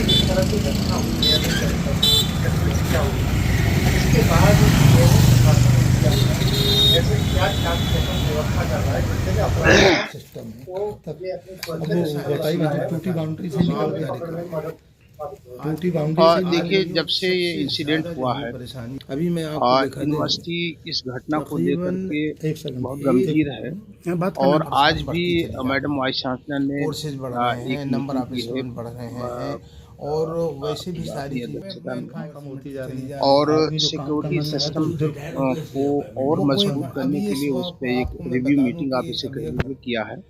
जिस तरह की घटना हुई है क्या हुई, इसके बाद ऐसे क्या शांति व्यवस्था कर रहा है जिससे कि अपराध सिस्टम को ये अपने बताइए टूटी बाउंड्री से निकल के पकड़ने में मदद टूटी बाउंड्री से देखिए, जब से ये इंसिडेंट हुआ है अभी मैं आपको दिखा दूं यूनिवर्सिटी इस घटना को लेकर के एक सेकंड बहुत गंभीर है और आज भी मैडम वाइस चांसलर ने कोर्सेज बढ़ रहे हैं, नंबर ऑफ स्टूडेंट बढ़ रहे हैं और वैसे भी सारी अध्यक्षता में कम होती जा रही है और सिक्योरिटी सिस्टम को और मजबूत करने के लिए उस पर एक रिव्यू मीटिंग ऑफिस से किया है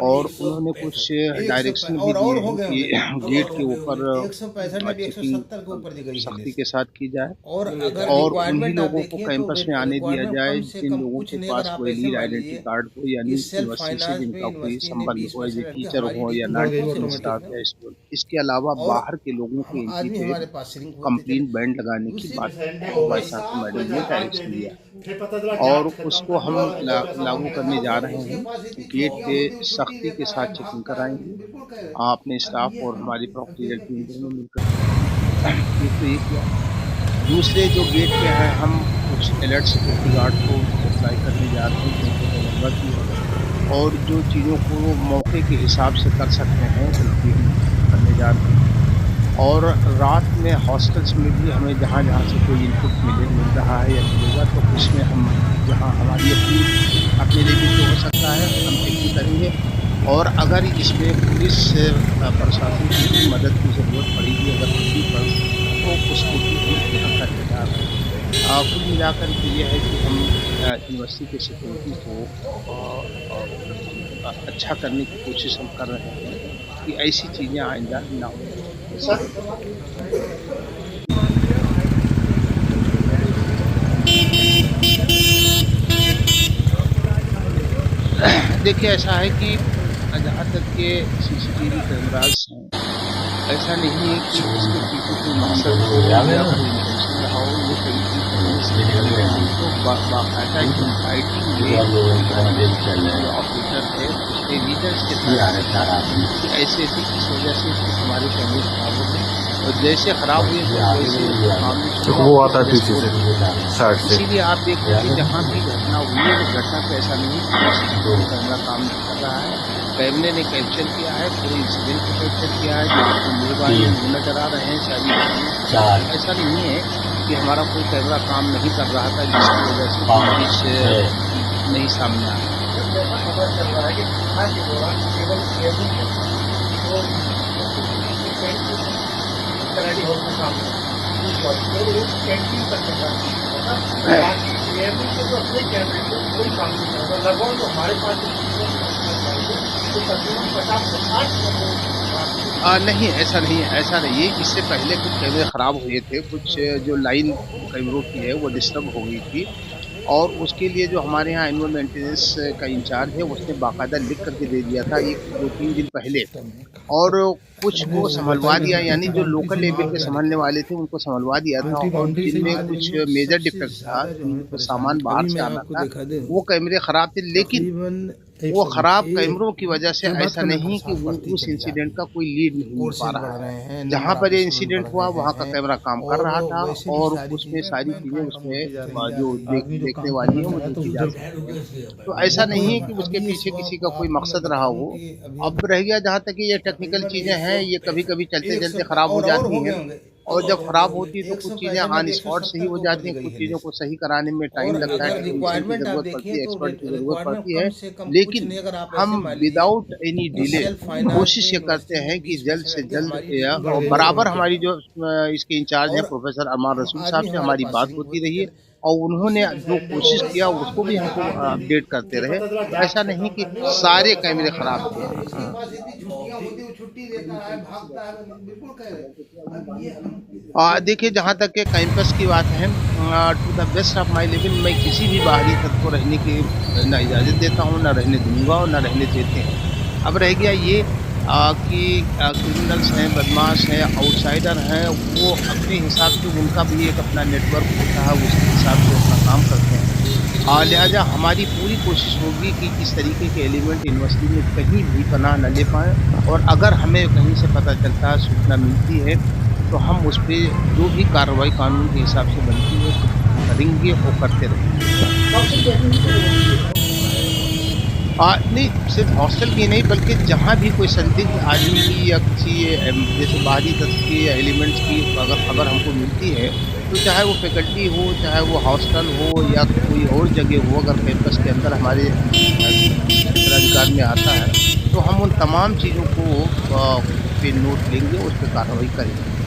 और उन्होंने कुछ डायरेक्शन भी दिए हैं कि गेट के ऊपर चेकिंग सख्ती के साथ की जाए और उन्हीं लोगों को कैंपस में आने दिया जाए जिन लोगों के पास कोई लीड आइडेंटिटी कार्ड हो यानी यूनिवर्सिटी से जिनका कोई संबंध हो, या टीचर हो या नॉन टीचिंग स्टाफ या स्टूडेंट। इसके अलावा बाहर के लोगों के एंट्री पे कंप्लेंट बैंड लगाने की बात वाइस चांसलर मैडम ने डायरेक्शन दिया और उसको हम लागू करने जा रहे हैं। गेट पे सख्ती के साथ चेकिंग कराएंगे अपने स्टाफ और हमारी प्रॉपर्टी टीम दोनों मिलकर। एक तो ये किया, दूसरे जो गेट पे हैं हम कुछ अलर्ट सिक्योरिटी गार्ड को अप्लाई करने जा रहे हैं जिनको नंबर की है और जो चीज़ों को मौके के हिसाब से कर सकते हैं उनकी करने जा रहे हैं। और रात में हॉस्टल्स में भी हमें जहाँ जहाँ से कोई इनपुट मिल रहा है या मिलेगा तो उसमें हम जहाँ हमारी अपने लेवल पे हो सकता है हम चेकिंग करेंगे और अगर इसमें पुलिस प्रशासन की मदद की ज़रूरत पड़ेगी अगर किसी पर तो उसको भी करने जा रहे हैं। कुल मिलाकर के ये है कि हम यूनिवर्सिटी के सिक्योरिटी को अच्छा करने की कोशिश हम कर रहे हैं कि ऐसी चीज़ें आइंदा ना हो। देखिए, ऐसा है कि जहाँ तक के सीसीटीवी कैमरास हैं ऐसा नहीं है कि इसके पीछे कोई मकसद हो या कोई इंटेंशन रहा हो। ये कहीं तो बाकायदा ऑपरेटर थे उसके लीडर्स के साथ कि ऐसे ऐसे इस वजह से हमारे कैमरे खराब हो गए और जैसे खराब हुए तो वो आता है पीछे से साइड से। इसीलिए आप देखते हैं जहाँ भी घटना हुई है उस घटना पे ऐसा नहीं कैमरा काम नहीं कर रहा है। कैमरे ने कैप्चर किया है पूरे इंसिडेंट को कैप्चर किया है जो आपको मिल नजर आ रहे हैं सारी। ऐसा नहीं है कि हमारा कोई कैमरा काम नहीं कर रहा था जिसकी वजह से नहीं सामने आ रहा। खबर चल रहा है कि घटना के दौरान केवल रेडी हॉल का काम कैंटीन तक अपने कैमरे को कोई काम नहीं करता। लगभग तो हमारे पास तकरीबन 50 से 60 नहीं, ऐसा नहीं है, ऐसा नहीं है। इससे पहले कुछ कैमरे ख़राब हुए थे, कुछ जो लाइन कैमरों की है वो डिस्टर्ब हो गई थी और उसके लिए जो हमारे यहाँ एनुअल मेंटेनेंस का इंचार्ज है उसने बाकायदा लिख करके दे दिया था 1-2-3 दिन पहले और कुछ को संभलवा दिया, यानी जो लोकल लेवल के संभालने वाले थे उनको संभलवा दिया था और जिनमें कुछ मेजर डिफेक्ट था, जिनको सामान बाहर से आना था वो कैमरे ख़राब थे। लेकिन वो ख़राब कैमरों की वजह से ऐसा नहीं कि वो उस इंसिडेंट का कोई लीड नहीं मिल पा रहा है। जहाँ पर ये इंसिडेंट हुआ वहाँ का कैमरा काम कर रहा था और उसमें सारी चीज़ें उसमें जो देखने वाली है वो देखी जा सकती है। तो ऐसा नहीं है कि उसके पीछे किसी का कोई मकसद रहा हो। अब रह गया जहाँ तक ये टेक्निकल चीज़ें हैं, ये कभी कभी चलते चलते ख़राब हो जाती हैं और जब खराब होती है तो कुछ चीज़ें ऑन स्पॉट सही हो जाती हैं, कुछ चीज़ों को सही कराने में टाइम लगता है, टेक्नीशियन की ज़रूरत पड़ती है, एक्सपर्ट की ज़रूरत पड़ती है। लेकिन हम विदाउट एनी डिले कोशिश ये करते हैं कि जल्द से जल्द और बराबर हमारी जो इसके इंचार्ज हैं प्रोफेसर अरमान रसूल साहब से हमारी बात होती रही है और उन्होंने जो कोशिश किया उसको भी हमको अपडेट करते रहे। ऐसा नहीं कि सारे कैमरे खराब थे। देखिए, जहाँ तक के कैंपस की बात है, to the best of my level मैं किसी भी बाहरी तत्व को रहने की न इजाज़त देता हूँ, न रहने दूंगा और न रहने देते हैं। अब रह गया ये कि क्रिमिनल्स हैं, बदमाश हैं, आउटसाइडर हैं, वो अपने हिसाब से उनका भी एक अपना नेटवर्क होता है, उसके हिसाब से अपना काम करते हैं। लिहाजा हमारी पूरी कोशिश होगी कि इस तरीके के एलिमेंट यूनिवर्सिटी में कहीं भी पनाह न ले पाएँ और अगर हमें कहीं से पता चलता है, सूचना मिलती है, तो हम उस पे जो भी कार्रवाई कानून के हिसाब से बनती है करेंगे और करते रहेंगे। नहीं सिर्फ हॉस्टल की नहीं बल्कि जहाँ भी कोई संदिग्ध आदमी की या किसी जैसे बाहरी तत्व की या एलिमेंट्स की अगर खबर हमको मिलती है, तो चाहे वो फैकल्टी हो, चाहे वो हॉस्टल हो या कोई और जगह हो, अगर कैंपस के अंदर हमारे क्षेत्राधिकार में आता है, तो हम उन तमाम चीज़ों को पे नोट लेंगे, उस पर कार्रवाई करेंगे।